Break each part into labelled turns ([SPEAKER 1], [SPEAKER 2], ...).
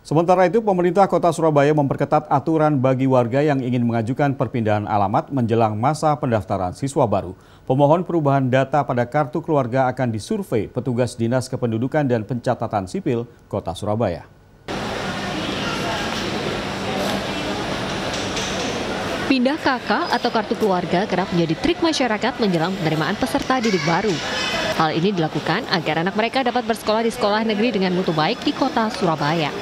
[SPEAKER 1] Sementara itu, pemerintah Kota Surabaya memperketat aturan bagi warga yang ingin mengajukan perpindahan alamat menjelang masa pendaftaran siswa baru. Pemohon perubahan data pada kartu keluarga akan disurvei petugas Dinas Kependudukan dan Pencatatan Sipil Kota Surabaya.
[SPEAKER 2] Pindah KK atau kartu keluarga kerap menjadi trik masyarakat menjelang penerimaan peserta didik baru. Hal ini dilakukan agar anak mereka dapat bersekolah di sekolah negeri dengan mutu baik di Kota Surabaya.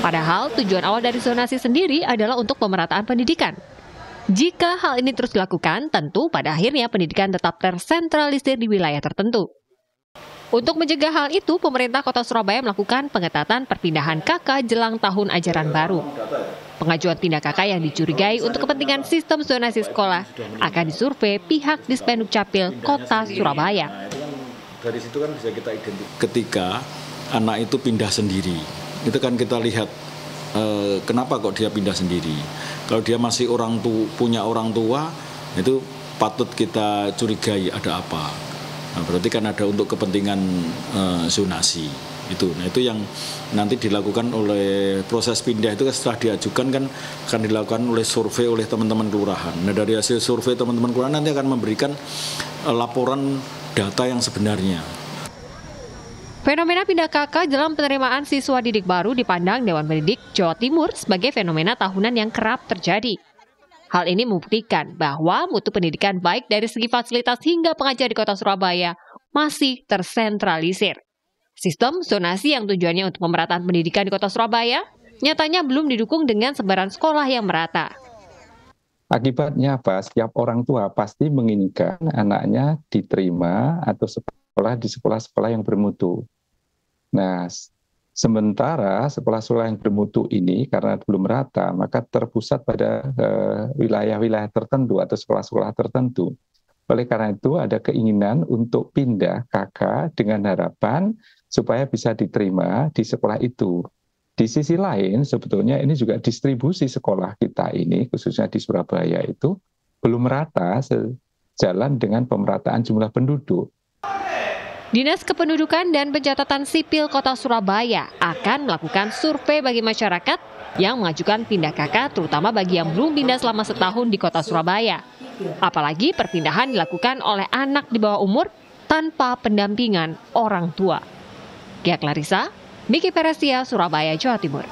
[SPEAKER 2] Padahal tujuan awal dari zonasi sendiri adalah untuk pemerataan pendidikan. Jika hal ini terus dilakukan, tentu pada akhirnya pendidikan tetap tersentralisir di wilayah tertentu. Untuk mencegah hal itu, pemerintah Kota Surabaya melakukan pengetatan perpindahan KK jelang tahun ajaran baru. Pengajuan pindah KK yang dicurigai untuk kepentingan sistem zonasi sekolah akan disurvei pihak Dispenduk Capil Kota Surabaya.
[SPEAKER 3] Dari situ kan bisa kita identifikasi ketika anak itu pindah sendiri. Itu kan kita lihat kenapa kok dia pindah sendiri. Kalau dia masih punya orang tua, itu patut kita curigai ada apa. Nah, berarti kan ada untuk kepentingan zonasi. Nah, itu yang nanti dilakukan oleh proses pindah itu setelah diajukan kan akan dilakukan oleh survei oleh teman-teman kelurahan. Nah, dari hasil survei teman-teman kelurahan nanti akan memberikan laporan data yang sebenarnya.
[SPEAKER 2] Fenomena pindah KK dalam penerimaan siswa didik baru dipandang Dewan Pendidik Jawa Timur sebagai fenomena tahunan yang kerap terjadi. Hal ini membuktikan bahwa mutu pendidikan baik dari segi fasilitas hingga pengajar di Kota Surabaya masih tersentralisir. Sistem zonasi yang tujuannya untuk pemerataan pendidikan di Kota Surabaya nyatanya belum didukung dengan sebaran sekolah yang merata.
[SPEAKER 4] Akibatnya apa? Setiap orang tua pasti menginginkan anaknya diterima atau sekolah di sekolah-sekolah yang bermutu. Nah, sementara sekolah-sekolah yang bermutu ini karena belum rata, maka terpusat pada wilayah-wilayah tertentu atau sekolah-sekolah tertentu. Oleh karena itu ada keinginan untuk pindah KK dengan harapan supaya bisa diterima di sekolah itu. Di sisi lain sebetulnya ini juga distribusi sekolah kita ini khususnya di Surabaya itu belum merata sejalan dengan pemerataan jumlah penduduk.
[SPEAKER 2] Dinas Kependudukan dan Pencatatan Sipil Kota Surabaya akan melakukan survei bagi masyarakat yang mengajukan pindah KK terutama bagi yang belum pindah selama setahun di Kota Surabaya. Apalagi perpindahan dilakukan oleh anak di bawah umur tanpa pendampingan orang tua. Gia Clarissa, Miki Peresia, Surabaya, Jawa Timur.